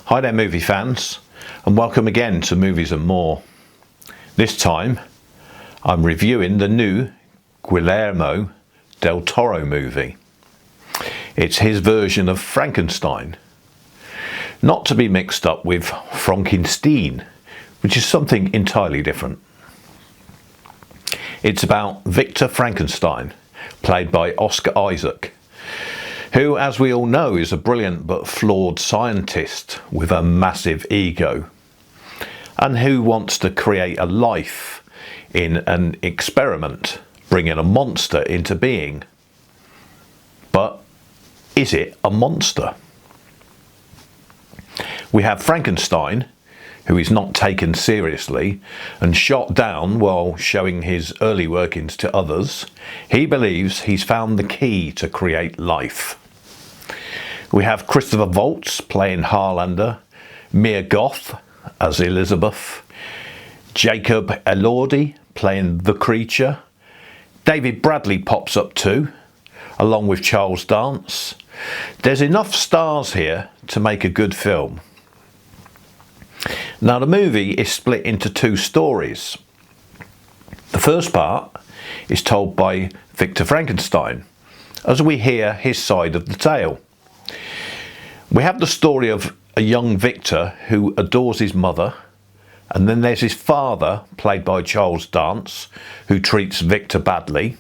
Hi there movie fans, and welcome again to Movies and More. This time I'm reviewing the new Guillermo del Toro movie. It's his version of Frankenstein, not to be mixed up with Frankenstein, which is something entirely different. It's about Victor Frankenstein, played by Oscar Isaac, who, as we all know, is a brilliant but flawed scientist with a massive ego, and who wants to create a life in an experiment, bringing a monster into being. But is it a monster? We have Frankenstein, who is not taken seriously and shot down while showing his early workings to others. He believes he's found the key to create life. We have Christopher Waltz playing Harlander, Mia Goth as Elizabeth, Jacob Elordi playing the Creature. David Bradley pops up too, along with Charles Dance. There's enough stars here to make a good film. Now the movie is split into two stories. The first part is told by Victor Frankenstein, as we hear his side of the tale. We have the story of a young Victor who adores his mother, and then there's his father, played by Charles Dance, who treats Victor badly.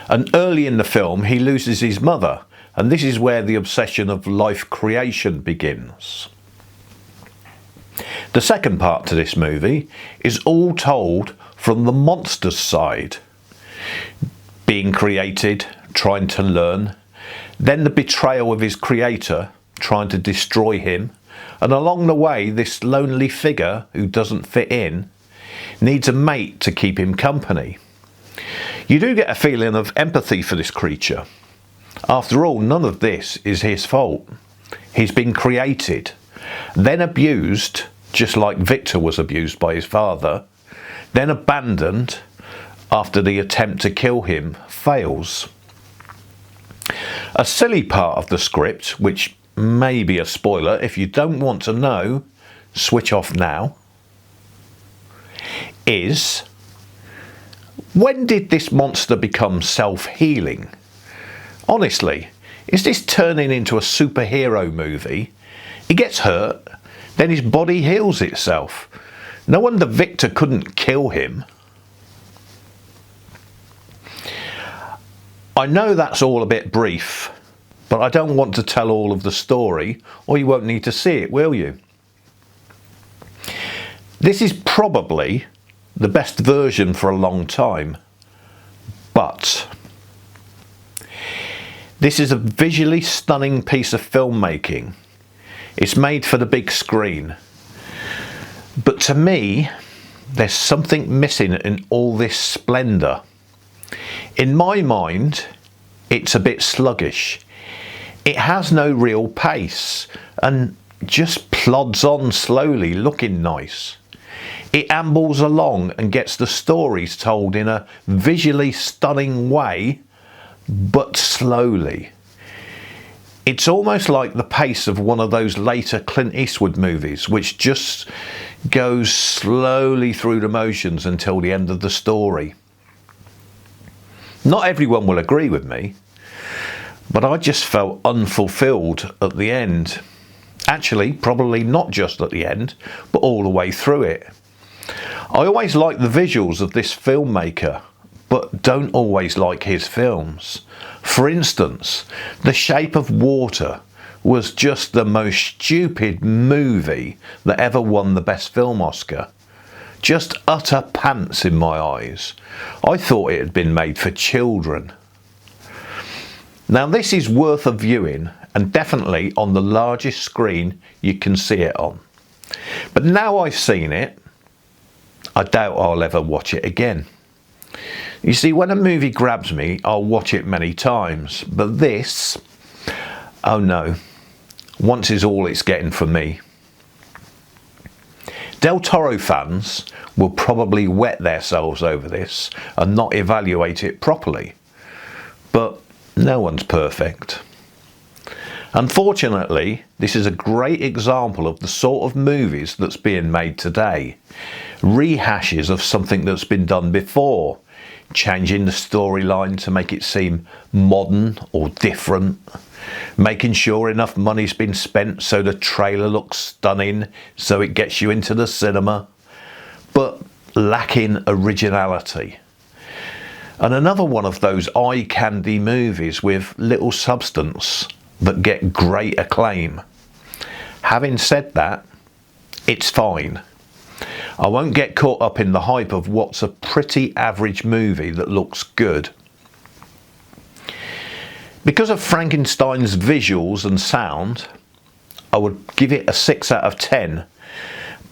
And early in the film he loses his mother, and this is where the obsession of life creation begins. The second part to this movie is all told from the monster's side. Being created, trying to learn, then the betrayal of his creator, trying to destroy him, and along the way this lonely figure who doesn't fit in needs a mate to keep him company. You do get a feeling of empathy for this creature. After all, none of this is his fault. He's been created, then abused, just like Victor was abused by his father, then abandoned after the attempt to kill him fails. A silly part of the script, which may be a spoiler, if you don't want to know, switch off now, is: when did this monster become self-healing? Honestly, is this turning into a superhero movie? He gets hurt, then his body heals itself. No wonder Victor couldn't kill him. I know that's all a bit brief, but I don't want to tell all of the story, or you won't need to see it, will you? This is probably the best version for a long time, but this is a visually stunning piece of filmmaking. It's made for the big screen, but to me there's something missing in all this splendour. In my mind, it's a bit sluggish. It has no real pace and just plods on slowly, looking nice. It ambles along and gets the stories told in a visually stunning way, but slowly. It's almost like the pace of one of those later Clint Eastwood movies, which just goes slowly through the motions until the end of the story. Not everyone will agree with me, but I just felt unfulfilled at the end. Actually, probably not just at the end, but all the way through it. I always like the visuals of this filmmaker, but don't always like his films. For instance, The Shape of Water was just the most stupid movie that ever won the Best Film Oscar. Just utter pants in my eyes. I thought it had been made for children. Now this is worth a viewing, and definitely on the largest screen you can see it on. But now I've seen it, I doubt I'll ever watch it again. You see, when a movie grabs me, I'll watch it many times, but this, oh no, once is all it's getting from me. Del Toro fans will probably wet themselves over this and not evaluate it properly, but no one's perfect. Unfortunately, this is a great example of the sort of movies that's being made today. Rehashes of something that's been done before, changing the storyline to make it seem modern or different, making sure enough money's been spent so the trailer looks stunning so it gets you into the cinema, but lacking originality. And another one of those eye candy movies with little substance that get great acclaim. Having said that, it's fine. I won't get caught up in the hype of what's a pretty average movie that looks good. Because of Frankenstein's visuals and sound, I would give it a 6 out of 10.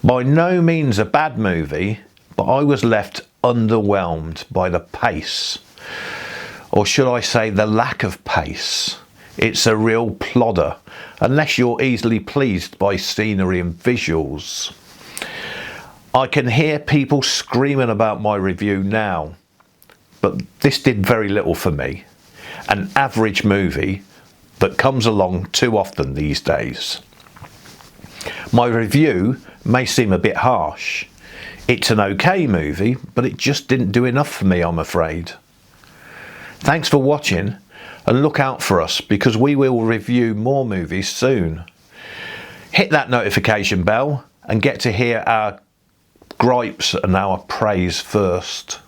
By no means a bad movie, but I was left underwhelmed by the pace. Or should I say the lack of pace. It's a real plodder, unless you're easily pleased by scenery and visuals. I can hear people screaming about my review now, but this did very little for me. An average movie that comes along too often these days. My review may seem a bit harsh. It's an okay movie, but it just didn't do enough for me, I'm afraid. Thanks for watching, and look out for us because we will review more movies soon. Hit that notification bell and get to hear our gripes and our praise first.